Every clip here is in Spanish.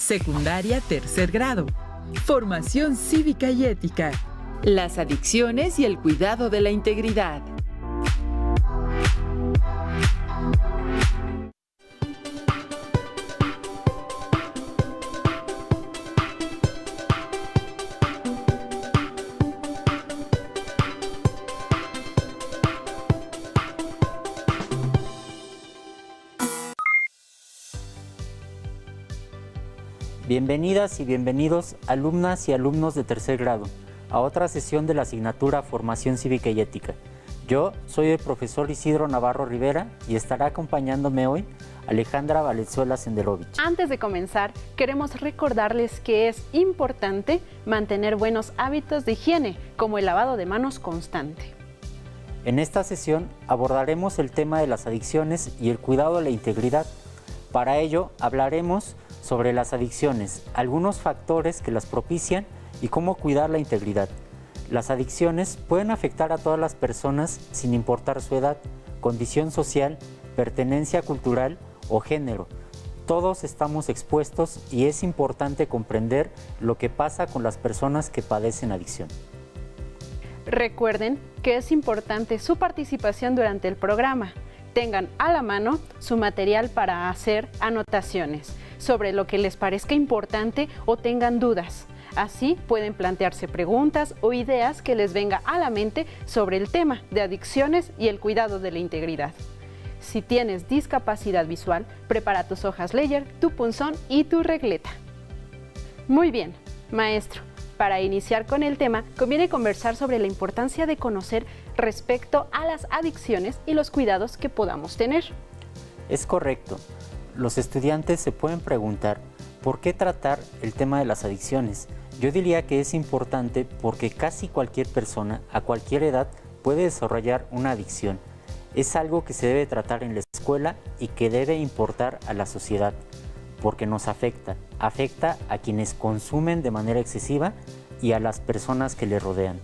Secundaria tercer grado. Formación cívica y ética. Las adicciones y el cuidado de la integridad. Bienvenidas y bienvenidos, alumnas y alumnos de tercer grado, a otra sesión de la asignatura Formación Cívica y Ética. Yo soy el profesor Isidro Navarro Rivera y estará acompañándome hoy Alejandra Valenzuela Senderovich. Antes de comenzar, queremos recordarles que es importante mantener buenos hábitos de higiene, como el lavado de manos constante. En esta sesión abordaremos el tema de las adicciones y el cuidado de la integridad. Para ello hablaremos sobre las adicciones, algunos factores que las propician y cómo cuidar la integridad. Las adicciones pueden afectar a todas las personas sin importar su edad, condición social, pertenencia cultural o género. Todos estamos expuestos y es importante comprender lo que pasa con las personas que padecen adicción. Recuerden que es importante su participación durante el programa. Tengan a la mano su material para hacer anotaciones sobre lo que les parezca importante o tengan dudas. Así pueden plantearse preguntas o ideas que les venga a la mente sobre el tema de adicciones y el cuidado de la integridad. Si tienes discapacidad visual, prepara tus hojas Ledger, tu punzón y tu regleta. Muy bien, maestro. Para iniciar con el tema, conviene conversar sobre la importancia de conocer respecto a las adicciones y los cuidados que podamos tener. Es correcto. Los estudiantes se pueden preguntar ¿por qué tratar el tema de las adicciones? Yo diría que es importante porque casi cualquier persona a cualquier edad puede desarrollar una adicción. Es algo que se debe tratar en la escuela y que debe importar a la sociedad, porque nos afecta a quienes consumen de manera excesiva y a las personas que le rodean.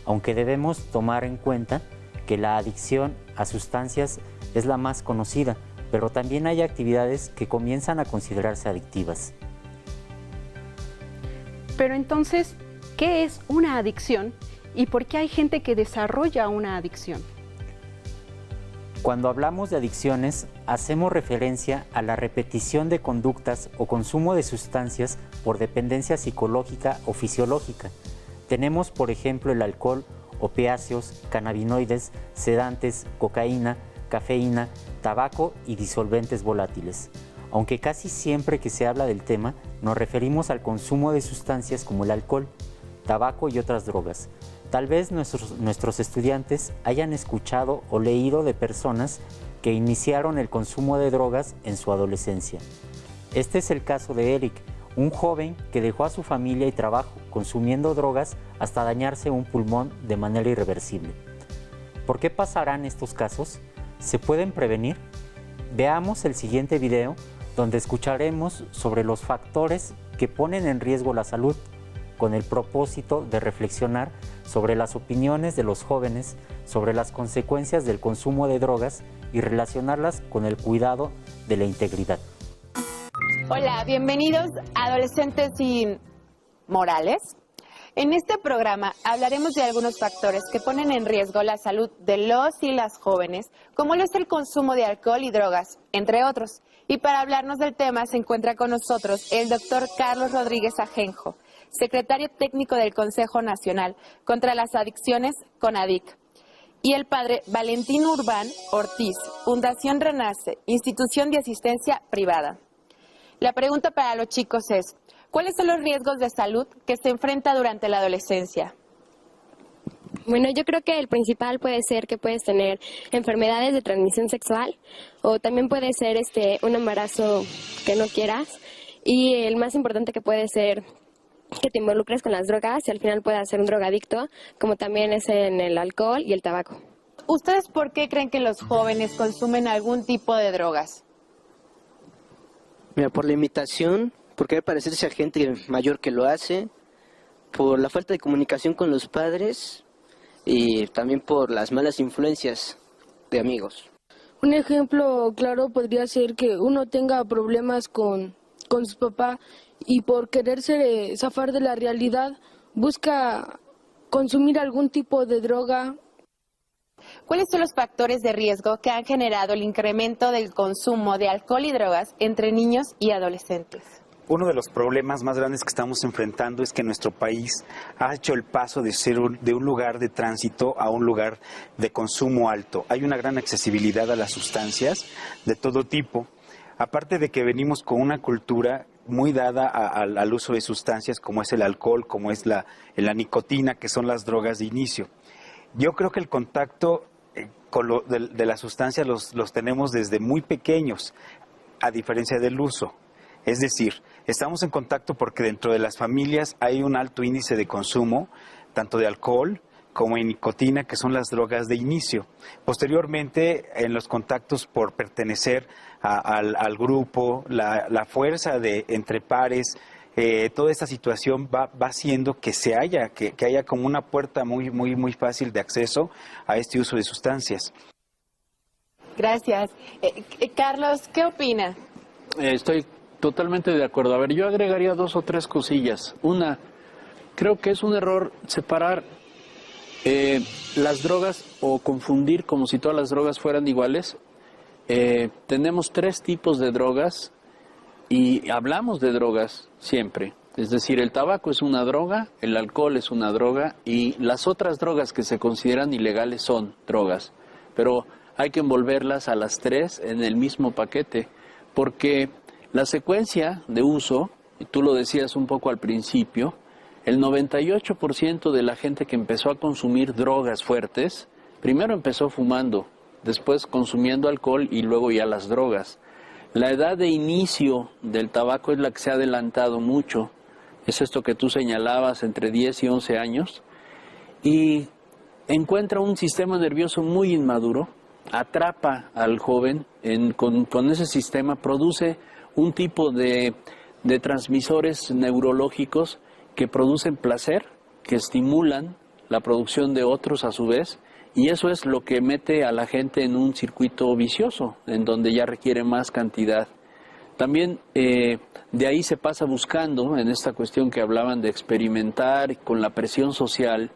Aunque debemos tomar en cuenta que la adicción a sustancias es la más conocida, pero también hay actividades que comienzan a considerarse adictivas. Pero entonces, ¿qué es una adicción y por qué hay gente que desarrolla una adicción? Cuando hablamos de adicciones, hacemos referencia a la repetición de conductas o consumo de sustancias por dependencia psicológica o fisiológica. Tenemos, por ejemplo, el alcohol, opiáceos, cannabinoides, sedantes, cocaína, cafeína, tabaco y disolventes volátiles. Aunque casi siempre que se habla del tema, nos referimos al consumo de sustancias como el alcohol, tabaco y otras drogas. Tal vez nuestros estudiantes hayan escuchado o leído de personas que iniciaron el consumo de drogas en su adolescencia. Este es el caso de Eric, un joven que dejó a su familia y trabajo consumiendo drogas hasta dañarse un pulmón de manera irreversible. ¿Por qué pasarán estos casos? ¿Se pueden prevenir? Veamos el siguiente video donde escucharemos sobre los factores que ponen en riesgo la salud, con el propósito de reflexionar sobre las opiniones de los jóvenes sobre las consecuencias del consumo de drogas y relacionarlas con el cuidado de la integridad. Hola, bienvenidos a Adolescentes y Morales. En este programa hablaremos de algunos factores que ponen en riesgo la salud de los y las jóvenes, como lo es el consumo de alcohol y drogas, entre otros. Y para hablarnos del tema se encuentra con nosotros el doctor Carlos Rodríguez Ajenjo, secretario técnico del Consejo Nacional contra las Adicciones, CONADIC, y el padre Valentín Urbán Ortiz, Fundación Renace, institución de asistencia privada. La pregunta para los chicos es, ¿cuáles son los riesgos de salud que se enfrenta durante la adolescencia? Bueno, yo creo que el principal puede ser que puedes tener enfermedades de transmisión sexual o también puede ser un embarazo que no quieras, y el más importante que puede ser que te involucres con las drogas y al final puedas ser un drogadicto, como también es en el alcohol y el tabaco. ¿Ustedes por qué creen que los jóvenes consumen algún tipo de drogas? Mira, por la imitación, porque debe parecerse a gente mayor que lo hace, por la falta de comunicación con los padres y también por las malas influencias de amigos. Un ejemplo claro podría ser que uno tenga problemas con con su papá y por quererse zafar de la realidad busca consumir algún tipo de droga. ¿Cuáles son los factores de riesgo que han generado el incremento del consumo de alcohol y drogas entre niños y adolescentes? Uno de los problemas más grandes que estamos enfrentando es que nuestro país ha hecho el paso de ser de un lugar de tránsito a un lugar de consumo alto. Hay una gran accesibilidad a las sustancias de todo tipo, aparte de que venimos con una cultura muy dada al uso de sustancias como es el alcohol, como es la nicotina, que son las drogas de inicio. Yo creo que el contacto de las sustancias los tenemos desde muy pequeños, a diferencia del uso. Es decir, estamos en contacto porque dentro de las familias hay un alto índice de consumo, tanto de alcohol como de nicotina, que son las drogas de inicio. Posteriormente, en los contactos por pertenecer al grupo, la fuerza entre pares, toda esta situación va haciendo que haya como una puerta muy fácil de acceso a este uso de sustancias. Gracias. Carlos, ¿qué opina? Estoy totalmente de acuerdo. A ver, yo agregaría 2 o 3 cosillas. Una, creo que es un error separar las drogas o confundir como si todas las drogas fueran iguales. Tenemos 3 tipos de drogas y hablamos de drogas siempre. Es decir, el tabaco es una droga, el alcohol es una droga y las otras drogas que se consideran ilegales son drogas. Pero hay que envolverlas a las 3 en el mismo paquete porque la secuencia de uso, y tú lo decías un poco al principio, el 98% de la gente que empezó a consumir drogas fuertes, primero empezó fumando, después consumiendo alcohol y luego ya las drogas. La edad de inicio del tabaco es la que se ha adelantado mucho, es esto que tú señalabas, entre 10 y 11 años, y encuentra un sistema nervioso muy inmaduro, atrapa al joven con ese sistema, produce un tipo de transmisores neurológicos que producen placer, que estimulan la producción de otros a su vez, y eso es lo que mete a la gente en un circuito vicioso, en donde ya requiere más cantidad. También de ahí se pasa buscando, en esta cuestión que hablaban de experimentar con la presión social,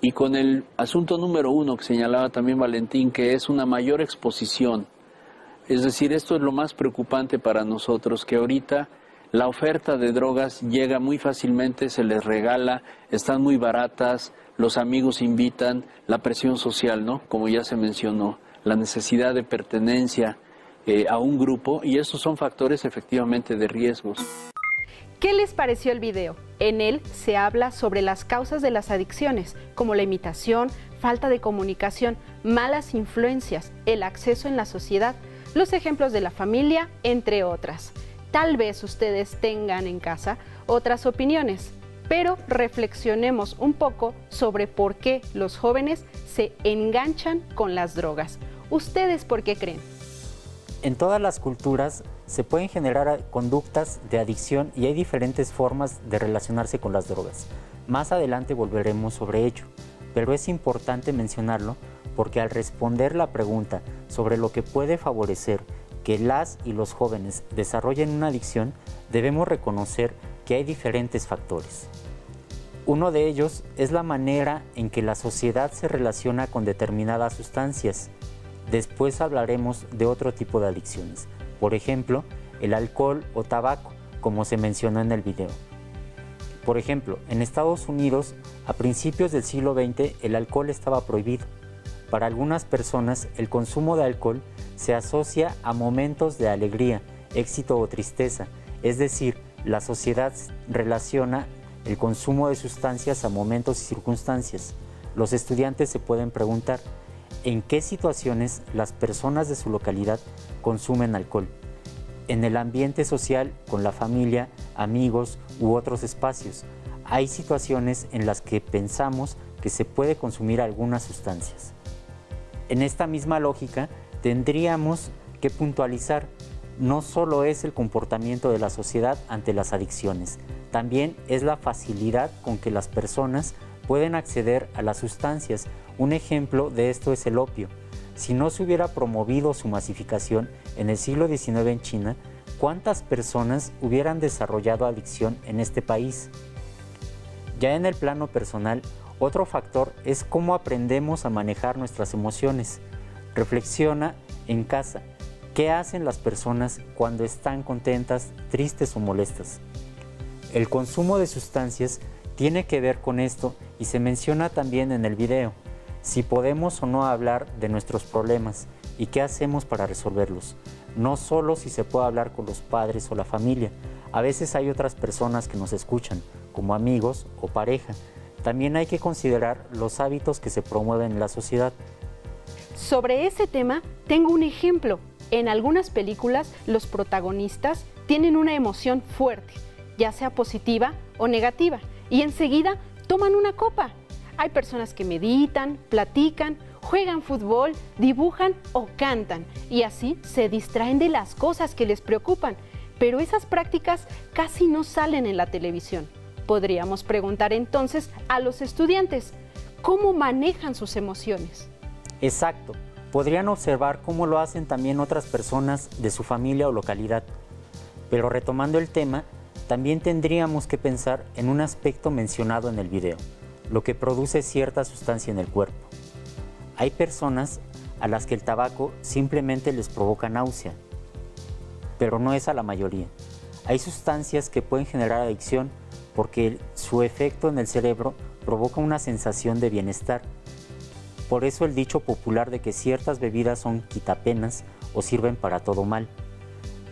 y con el asunto número 1 que señalaba también Valentín, que es una mayor exposición. Es decir, esto es lo más preocupante para nosotros, que ahorita la oferta de drogas llega muy fácilmente, se les regala, están muy baratas, los amigos invitan, la presión social, ¿no? Como ya se mencionó, la necesidad de pertenencia a un grupo, y esos son factores efectivamente de riesgos. ¿Qué les pareció el video? En él se habla sobre las causas de las adicciones, como la imitación, falta de comunicación, malas influencias, el acceso en la sociedad, los ejemplos de la familia, entre otras. Tal vez ustedes tengan en casa otras opiniones, pero reflexionemos un poco sobre por qué los jóvenes se enganchan con las drogas. ¿Ustedes por qué creen? En todas las culturas se pueden generar conductas de adicción y hay diferentes formas de relacionarse con las drogas. Más adelante volveremos sobre ello, pero es importante mencionarlo porque al responder la pregunta sobre lo que puede favorecer que las y los jóvenes desarrollen una adicción, debemos reconocer que hay diferentes factores. Uno de ellos es la manera en que la sociedad se relaciona con determinadas sustancias. Después hablaremos de otro tipo de adicciones, por ejemplo, el alcohol o tabaco, como se mencionó en el video. Por ejemplo, en Estados Unidos, a principios del siglo XX, el alcohol estaba prohibido. Para algunas personas, el consumo de alcohol se asocia a momentos de alegría, éxito o tristeza, es decir, la sociedad relaciona el consumo de sustancias a momentos y circunstancias. Los estudiantes se pueden preguntar, ¿en qué situaciones las personas de su localidad consumen alcohol? En el ambiente social, con la familia, amigos u otros espacios. Hay situaciones en las que pensamos que se puede consumir algunas sustancias. En esta misma lógica, tendríamos que puntualizar, no solo es el comportamiento de la sociedad ante las adicciones, también es la facilidad con que las personas pueden acceder a las sustancias. Un ejemplo de esto es el opio. Si no se hubiera promovido su masificación en el siglo XIX en China, ¿cuántas personas hubieran desarrollado adicción en este país? Ya en el plano personal, otro factor es cómo aprendemos a manejar nuestras emociones. Reflexiona en casa, ¿qué hacen las personas cuando están contentas, tristes o molestas? El consumo de sustancias tiene que ver con esto y se menciona también en el video, si podemos o no hablar de nuestros problemas y qué hacemos para resolverlos. No solo si se puede hablar con los padres o la familia, a veces hay otras personas que nos escuchan, como amigos o pareja. También hay que considerar los hábitos que se promueven en la sociedad. Sobre ese tema, tengo un ejemplo. En algunas películas, los protagonistas tienen una emoción fuerte, ya sea positiva o negativa, y enseguida toman una copa. Hay personas que meditan, platican, juegan fútbol, dibujan o cantan, y así se distraen de las cosas que les preocupan. Pero esas prácticas casi no salen en la televisión. Podríamos preguntar entonces a los estudiantes, ¿cómo manejan sus emociones? Exacto. Podrían observar cómo lo hacen también otras personas de su familia o localidad. Pero retomando el tema, también tendríamos que pensar en un aspecto mencionado en el video, lo que produce cierta sustancia en el cuerpo. Hay personas a las que el tabaco simplemente les provoca náusea, pero no es a la mayoría. Hay sustancias que pueden generar adicción porque su efecto en el cerebro provoca una sensación de bienestar. Por eso el dicho popular de que ciertas bebidas son quitapenas o sirven para todo mal.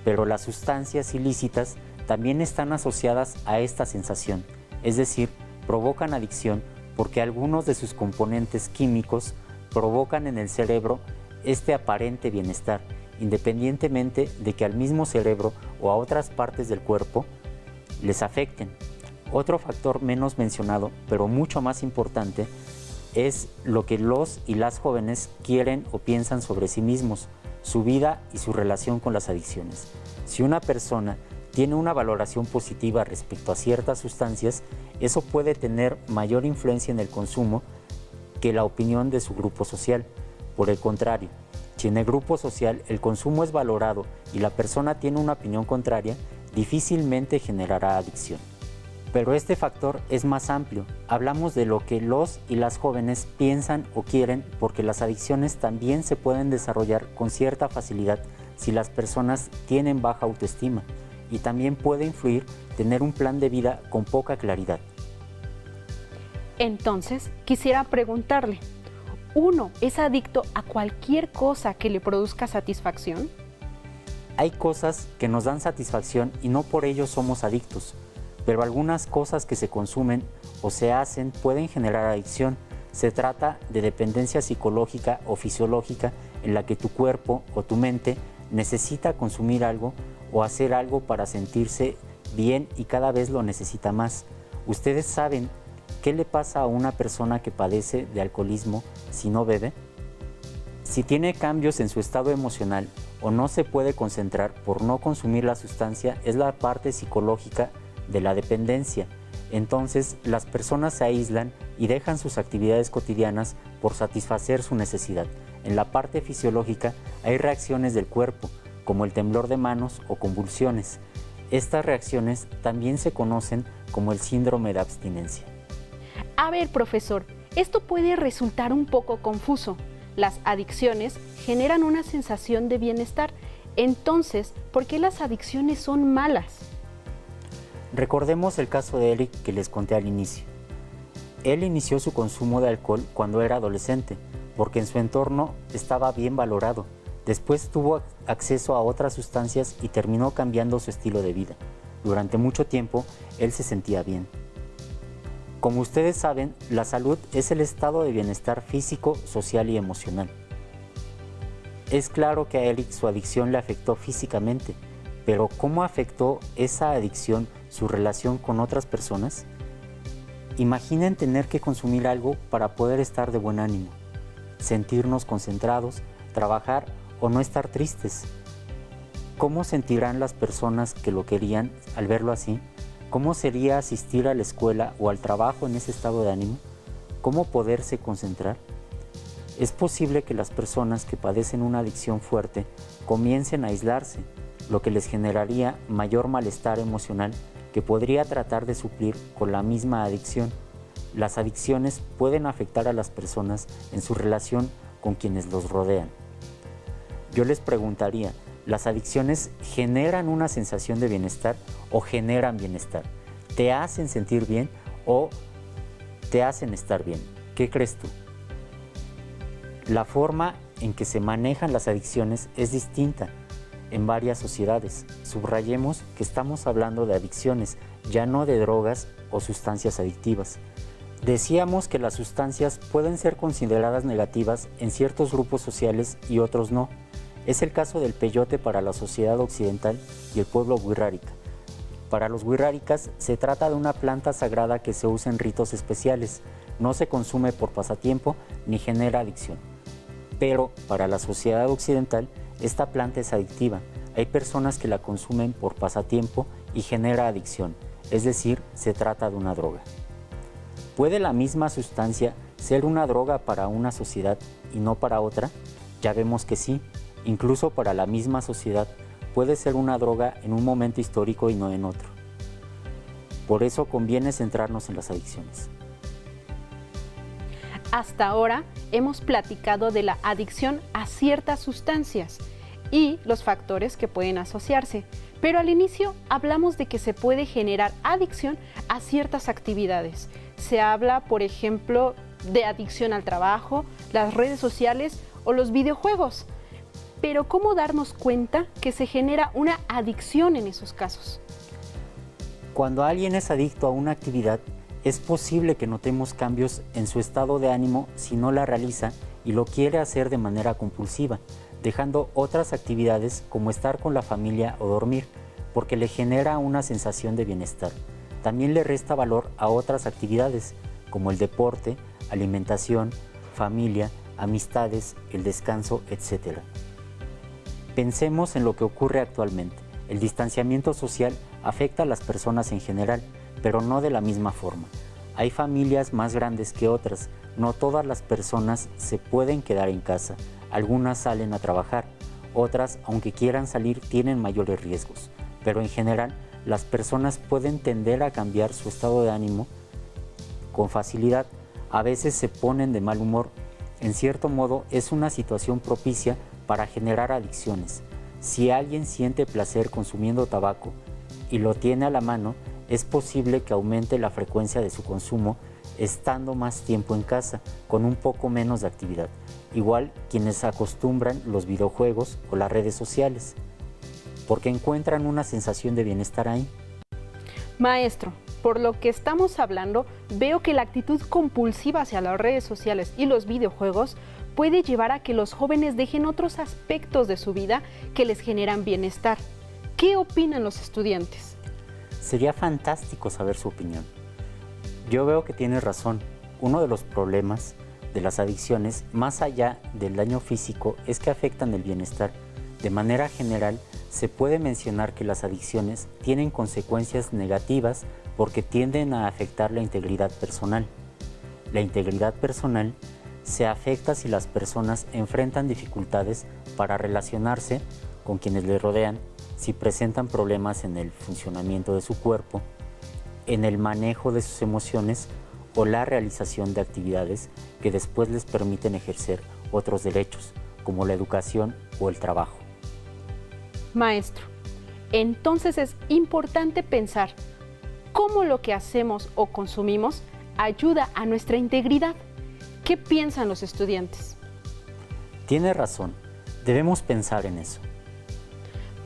Pero las sustancias ilícitas también están asociadas a esta sensación, es decir, provocan adicción porque algunos de sus componentes químicos provocan en el cerebro este aparente bienestar, independientemente de que al mismo cerebro o a otras partes del cuerpo les afecten. Otro factor menos mencionado, pero mucho más importante, es lo que los y las jóvenes quieren o piensan sobre sí mismos, su vida y su relación con las adicciones. Si una persona tiene una valoración positiva respecto a ciertas sustancias, eso puede tener mayor influencia en el consumo que la opinión de su grupo social. Por el contrario, si en el grupo social el consumo es valorado y la persona tiene una opinión contraria, difícilmente generará adicción. Pero este factor es más amplio. Hablamos de lo que los y las jóvenes piensan o quieren, porque las adicciones también se pueden desarrollar con cierta facilidad si las personas tienen baja autoestima, y también puede influir tener un plan de vida con poca claridad. Entonces, quisiera preguntarle, ¿uno es adicto a cualquier cosa que le produzca satisfacción? Hay cosas que nos dan satisfacción y no por ello somos adictos, pero algunas cosas que se consumen o se hacen pueden generar adicción. Se trata de dependencia psicológica o fisiológica en la que tu cuerpo o tu mente necesita consumir algo o hacer algo para sentirse bien y cada vez lo necesita más. ¿Ustedes saben qué le pasa a una persona que padece de alcoholismo si no bebe? Si tiene cambios en su estado emocional o no se puede concentrar por no consumir la sustancia, es la parte psicológica de la dependencia. Entonces las personas se aíslan y dejan sus actividades cotidianas por satisfacer su necesidad. En la parte fisiológica hay reacciones del cuerpo, como el temblor de manos o convulsiones. Estas reacciones también se conocen como el síndrome de abstinencia. A ver, profesor, esto puede resultar un poco confuso. Las adicciones generan una sensación de bienestar. Entonces, ¿por qué las adicciones son malas? Recordemos el caso de Eric que les conté al inicio. Él inició su consumo de alcohol cuando era adolescente, porque en su entorno estaba bien valorado. Después tuvo acceso a otras sustancias y terminó cambiando su estilo de vida. Durante mucho tiempo, él se sentía bien. Como ustedes saben, la salud es el estado de bienestar físico, social y emocional. Es claro que a Eric su adicción le afectó físicamente, pero ¿cómo afectó esa adicción su relación con otras personas? Imaginen tener que consumir algo para poder estar de buen ánimo, sentirnos concentrados, trabajar o no estar tristes. ¿Cómo sentirán las personas que lo querían al verlo así? ¿Cómo sería asistir a la escuela o al trabajo en ese estado de ánimo? ¿Cómo poderse concentrar? Es posible que las personas que padecen una adicción fuerte comiencen a aislarse, lo que les generaría mayor malestar emocional que podría tratar de suplir con la misma adicción. Las adicciones pueden afectar a las personas en su relación con quienes los rodean. Yo les preguntaría, ¿las adicciones generan una sensación de bienestar o generan bienestar? ¿Te hacen sentir bien o te hacen estar bien? ¿Qué crees tú? La forma en que se manejan las adicciones es distinta en varias sociedades. Subrayemos que estamos hablando de adicciones, ya no de drogas o sustancias adictivas. Decíamos que las sustancias pueden ser consideradas negativas en ciertos grupos sociales y otros no. Es el caso del peyote para la sociedad occidental y el pueblo wixárika. Para los wixárikas se trata de una planta sagrada que se usa en ritos especiales, no se consume por pasatiempo ni genera adicción. Pero para la sociedad occidental, esta planta es adictiva. Hay personas que la consumen por pasatiempo y genera adicción, es decir, se trata de una droga. ¿Puede la misma sustancia ser una droga para una sociedad y no para otra? Ya vemos que sí, incluso para la misma sociedad puede ser una droga en un momento histórico y no en otro. Por eso conviene centrarnos en las adicciones. Hasta ahora hemos platicado de la adicción a ciertas sustancias y los factores que pueden asociarse, pero al inicio hablamos de que se puede generar adicción a ciertas actividades. Se habla, por ejemplo, de adicción al trabajo, las redes sociales o los videojuegos. Pero ¿cómo darnos cuenta que se genera una adicción en esos casos? Cuando alguien es adicto a una actividad, es posible que notemos cambios en su estado de ánimo si no la realiza y lo quiere hacer de manera compulsiva, dejando otras actividades como estar con la familia o dormir, porque le genera una sensación de bienestar. También le resta valor a otras actividades, como el deporte, alimentación, familia, amistades, el descanso, etc. Pensemos en lo que ocurre actualmente. El distanciamiento social afecta a las personas en general, pero no de la misma forma. Hay familias más grandes que otras, no todas las personas se pueden quedar en casa, algunas salen a trabajar, otras, aunque quieran salir, tienen mayores riesgos, pero en general las personas pueden tender a cambiar su estado de ánimo con facilidad, a veces se ponen de mal humor. En cierto modo es una situación propicia para generar adicciones. Si alguien siente placer consumiendo tabaco y lo tiene a la mano, es posible que aumente la frecuencia de su consumo estando más tiempo en casa, con un poco menos de actividad. Igual quienes acostumbran los videojuegos o las redes sociales, porque encuentran una sensación de bienestar ahí. Maestro, por lo que estamos hablando, veo que la actitud compulsiva hacia las redes sociales y los videojuegos puede llevar a que los jóvenes dejen otros aspectos de su vida que les generan bienestar. ¿Qué opinan los estudiantes? Sería fantástico saber su opinión. Yo veo que tiene razón. Uno de los problemas de las adicciones, más allá del daño físico, es que afectan el bienestar. De manera general, se puede mencionar que las adicciones tienen consecuencias negativas porque tienden a afectar la integridad personal. La integridad personal se afecta si las personas enfrentan dificultades para relacionarse con quienes les rodean, si presentan problemas en el funcionamiento de su cuerpo, en el manejo de sus emociones o la realización de actividades que después les permiten ejercer otros derechos, como la educación o el trabajo. Maestro, entonces es importante pensar cómo lo que hacemos o consumimos ayuda a nuestra integridad. ¿Qué piensan los estudiantes? Tiene razón, debemos pensar en eso.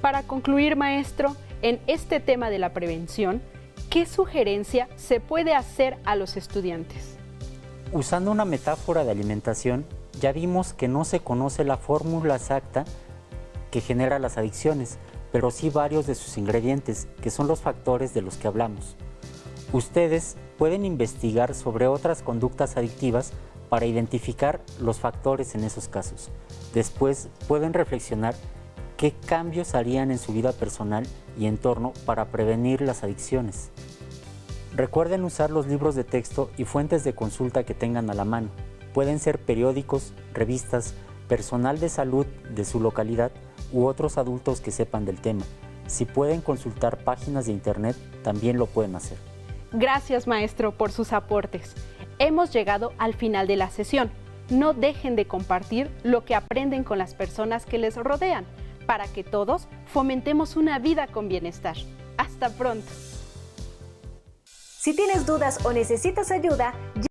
Para concluir, maestro, en este tema de la prevención, ¿qué sugerencia se puede hacer a los estudiantes? Usando una metáfora de alimentación, ya vimos que no se conoce la fórmula exacta que genera las adicciones, pero sí varios de sus ingredientes, que son los factores de los que hablamos. Ustedes pueden investigar sobre otras conductas adictivas para identificar los factores en esos casos. Después pueden reflexionar qué cambios harían en su vida personal y entorno para prevenir las adicciones. Recuerden usar los libros de texto y fuentes de consulta que tengan a la mano. Pueden ser periódicos, revistas, personal de salud de su localidad u otros adultos que sepan del tema. Si pueden consultar páginas de internet, también lo pueden hacer. Gracias, maestro, por sus aportes. Hemos llegado al final de la sesión. No dejen de compartir lo que aprenden con las personas que les rodean, para que todos fomentemos una vida con bienestar. Hasta pronto. Si tienes dudas o necesitas ayuda,